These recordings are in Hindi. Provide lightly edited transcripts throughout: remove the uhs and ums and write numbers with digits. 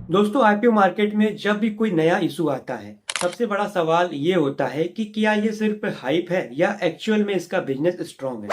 दोस्तों, आईपीओ मार्केट में जब भी कोई नया इशू आता है, सबसे बड़ा सवाल ये होता है कि क्या ये सिर्फ हाइप है या एक्चुअल में इसका बिजनेस स्ट्रांग है।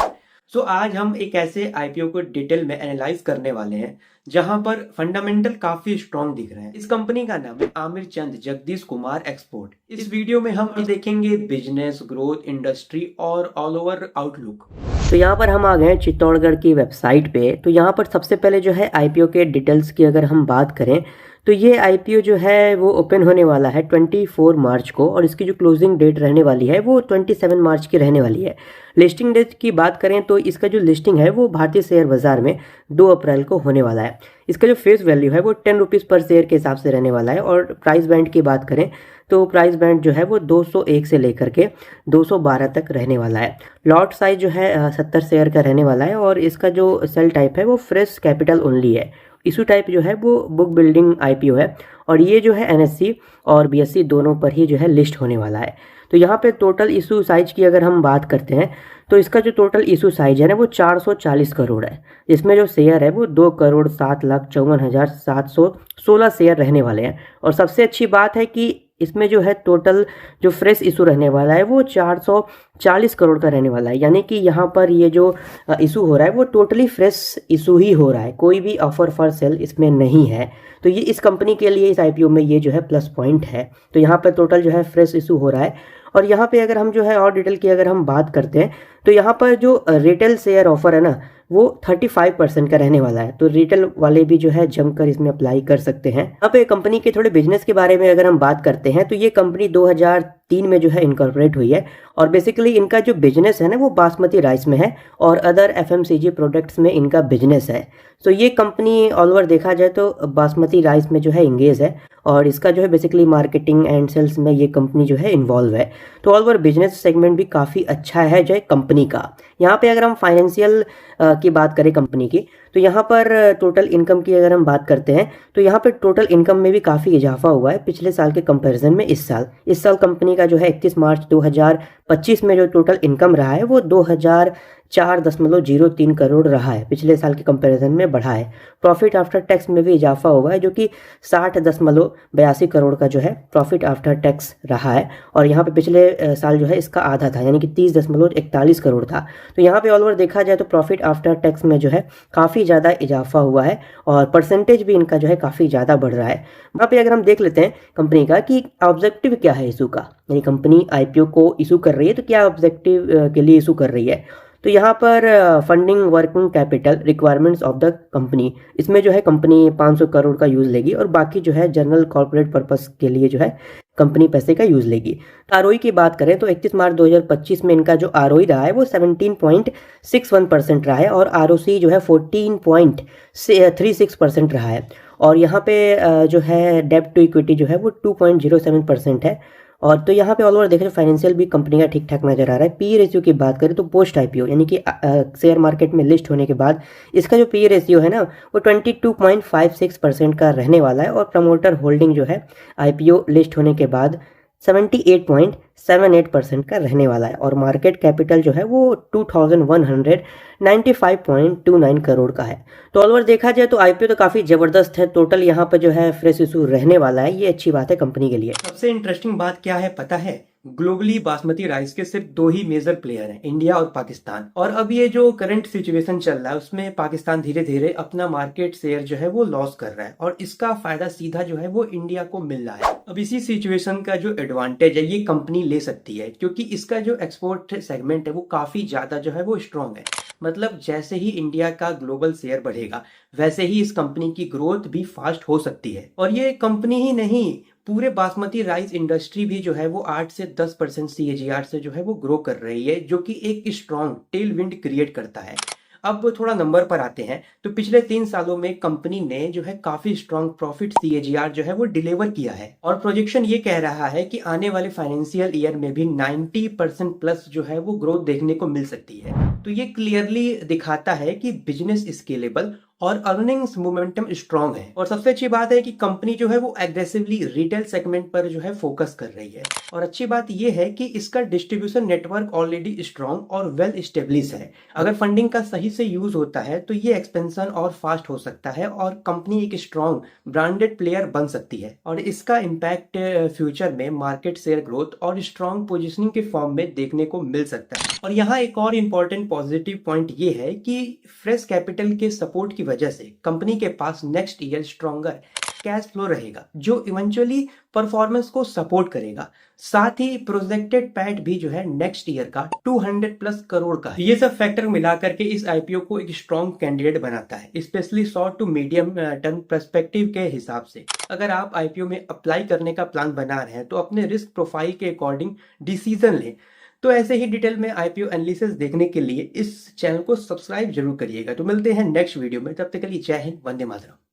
आज हम एक ऐसे आईपीओ को डिटेल में एनालाइज करने वाले हैं जहां पर फंडामेंटल काफी स्ट्रांग दिख रहे हैं। इस कंपनी का नाम है आमिर चंद जगदीश कुमार एक्सपोर्ट। इस वीडियो में हम देखेंगे बिजनेस, ग्रोथ, इंडस्ट्री और ऑल ओवर आउटलुक। तो यहाँ पर हम आ गए हैं चित्तौड़गढ़ की वेबसाइट पे। तो यहाँ पर सबसे पहले जो है आईपीओ के डिटेल्स की अगर हम बात करें तो ये आईपीओ जो है वो ओपन होने वाला है 24 मार्च को, और इसकी जो क्लोजिंग डेट रहने वाली है वो 27 मार्च की रहने वाली है। लिस्टिंग डेट की बात करें तो इसका जो लिस्टिंग है वो भारतीय शेयर बाजार में 2 अप्रैल को होने वाला है। इसका जो फेस वैल्यू है वो 10 रुपीज़ पर शेयर के हिसाब से रहने वाला है। और प्राइस बैंड की बात करें तो प्राइस बैंड जो है वो 201 से लेकर के 212 तक रहने वाला है। लॉट साइज जो है 70 शेयर का रहने वाला है। और इसका जो सेल टाइप है वो फ्रेश कैपिटल ओनली है। इशू टाइप जो है वो बुक बिल्डिंग आईपीओ है। और ये जो है एनएससी और बीएससी दोनों पर ही जो है लिस्ट होने वाला है। तो यहाँ पे टोटल इशू साइज की अगर हम बात करते हैं तो इसका जो टोटल इशू साइज है ना वो 440 करोड़ है। जिसमें जो शेयर है वो 2,07,54,716 शेयर रहने वाले हैं। और सबसे अच्छी बात है कि इसमें जो है टोटल जो फ्रेश इशू रहने वाला है वो 440 करोड़ का रहने वाला है। यानी कि यहाँ पर ये जो इशू हो रहा है वो टोटली फ्रेश इशू ही हो रहा है, कोई भी ऑफर फॉर सेल इसमें नहीं है। तो ये इस कंपनी के लिए इस आईपीओ में ये जो है प्लस पॉइंट है। तो यहाँ पर टोटल जो है फ्रेश इशू हो रहा है। और यहाँ पे अगर हम जो है और डिटेल की अगर हम बात करते हैं तो यहाँ पर जो रिटेल शेयर ऑफर है ना वो 35% का रहने वाला है। तो रिटेल वाले भी जो है जमकर इसमें अप्लाई कर सकते हैं। यहाँ पे कंपनी के थोड़े बिजनेस के बारे में अगर हम बात करते हैं तो ये कंपनी 2003 में जो है इनकॉर्पोरेट हुई है। और बेसिकली इनका जो बिजनेस है ना वो बासमती राइस में है और अदर एफएमसीजी प्रोडक्ट्स में इनका बिजनेस है। तो ये कंपनी ऑल ओवर देखा जाए तो बासमती राइस में जो है इंगेज है। और इसका जो है बेसिकली मार्केटिंग एंड सेल्स में ये कंपनी जो है इन्वॉल्व है। तो ऑल ओवर बिजनेस सेगमेंट भी काफ़ी अच्छा है जो है कंपनी का। यहाँ पे अगर हम फाइनेंशियल की बात करें कंपनी की तो यहाँ पर टोटल इनकम की अगर हम बात करते हैं तो यहाँ पर टोटल इनकम में भी काफ़ी इजाफा हुआ है पिछले साल के कंपैरिजन में। इस साल कंपनी का जो है 31 मार्च 2025 में जो टोटल इनकम रहा है वो 2004.03 करोड़ रहा है। पिछले साल के कंपैरिजन में बढ़ा है। प्रॉफिट आफ्टर टैक्स में भी इजाफा हुआ है जो कि 60.82 करोड़ का जो है प्रॉफिट आफ्टर टैक्स रहा है। और यहाँ पे पिछले साल जो है इसका आधा था, यानी कि 30.41 करोड़ था। तो यहाँ पे ऑल ओवर देखा जाए तो प्रॉफिट आफ्टर टैक्स में जो है काफ़ी ज़्यादा इजाफा हुआ है और परसेंटेज भी इनका जो है काफ़ी ज़्यादा बढ़ रहा है। वहाँ पे अगर हम देख लेते हैं कंपनी का कि ऑब्जेक्टिव क्या है इशू का, यानी कंपनी आईपीओ को इशू कर रही है तो क्या ऑब्जेक्टिव के लिए इशू कर रही है। तो यहाँ पर funding working capital requirements of the company, इसमें जो है कंपनी 500 करोड़ का यूज़ लेगी और बाकी जो है जनरल कॉर्पोरेट पर्पस के लिए जो है कंपनी पैसे का यूज़ लेगी। आरओई की बात करें तो 31 मार्च 2025 में इनका जो आरओई रहा है वो 17.61% रहा है। और आरओसी जो है 14.36% रहा है। और यहाँ पे जो है डेब्ट टू इक्विटी जो है वो 2.07% है। और तो यहाँ पे ऑल ओवर देखें फाइनेंशियल भी कंपनी का ठीक ठाक नजर आ रहा है। पी रेशियो की बात करें तो पोस्ट आईपीओ यानी कि शेयर मार्केट में लिस्ट होने के बाद इसका जो पी रेशियो है ना वो 22.56% का रहने वाला है। और प्रमोटर होल्डिंग जो है आईपीओ लिस्ट होने के बाद 78.78% का रहने वाला है। और मार्केट कैपिटल जो है वो 2195.29 करोड़ का है। तो ऑल ओवर देखा जाए तो आईपीओ तो काफ़ी ज़बरदस्त है। टोटल यहाँ पर जो है फ्रेश इशू रहने वाला है, ये अच्छी बात है कंपनी के लिए। सबसे इंटरेस्टिंग बात क्या है पता है? ग्लोबली बासमती राइस के सिर्फ 2 ही मेजर प्लेयर हैं, इंडिया और पाकिस्तान। और अब ये जो करंट सिचुएशन चल रहा है उसमें पाकिस्तान धीरे धीरे अपना मार्केट शेयर जो है वो लॉस कर रहा है और इसका फायदा सीधा जो है वो इंडिया को मिल रहा है। अब इसी सिचुएशन का जो एडवांटेज है ये कंपनी ले सकती है क्योंकि इसका जो एक्सपोर्ट सेगमेंट है वो काफी ज्यादा जो है वो स्ट्रॉन्ग है। मतलब जैसे ही इंडिया का ग्लोबल शेयर बढ़ेगा वैसे ही इस कंपनी की ग्रोथ भी फास्ट हो सकती है। और ये कंपनी ही नहीं, पूरे बासमती राइस इंडस्ट्री भी जो है वो 8 से 10% सीएजीआर से जो है वो ग्रो कर रही है, जो कि एक स्ट्रॉन्ग टेल विंड क्रिएट करता है। अब थोड़ा नंबर पर आते हैं तो पिछले 3 सालों में कंपनी ने जो है काफी स्ट्रॉन्ग प्रॉफिट सीएजीआर जो है वो डिलीवर किया है। और प्रोजेक्शन ये कह रहा है कि आने वाले फाइनेंशियल ईयर में भी 90% प्लस जो है वो ग्रोथ देखने को मिल सकती है। तो ये क्लियरली दिखाता है कि बिजनेस स्केलेबल और अर्निंग्स मोमेंटम स्ट्रांग है। और सबसे अच्छी बात है कि कंपनी जो है वो एग्रेसिवली रिटेल सेगमेंट पर जो है फोकस कर रही है। और अच्छी बात ये है कि इसका डिस्ट्रीब्यूशन नेटवर्क ऑलरेडी स्ट्रांग और वेल स्टेब्लिश है। अगर फंडिंग का सही से यूज होता है तो ये एक्सपेंशन और फास्ट हो सकता है और कंपनी एक स्ट्रांग ब्रांडेड प्लेयर बन सकती है। और इसका इम्पैक्ट फ्यूचर में मार्केट शेयर ग्रोथ और स्ट्रांग पोजिशनिंग के फॉर्म में देखने को मिल सकता है। और यहाँ एक और इम्पॉर्टेंट पॉजिटिव पॉइंट ये है कि फ्रेश कैपिटल के सपोर्ट की वजह से कंपनी के पास next year stronger cash flow रहेगा जो इवेंचुअली परफॉर्मेंस को सपोर्ट करेगा। साथ ही प्रोजेक्टेड पैट भी जो है नेक्स्ट ईयर का 200+ करोड़ का है। ये सब फैक्टर मिलाकर के इस आईपीओ को एक स्ट्रॉन्ग कैंडिडेट बनाता है, specially short to medium term perspective के हिसाब से। अगर आप आईपीओ में अप्लाई करने का प्लान बना रहे हैं तो अपने रिस्क प्रोफाइल के अकॉर्डिंग डिसीजन लें। तो ऐसे ही डिटेल में आईपीओ एनालिसिस देखने के लिए इस चैनल को सब्सक्राइब जरूर करिएगा। तो मिलते हैं नेक्स्ट वीडियो में, तब तक के लिए जय हिंद, वंदे मातरम।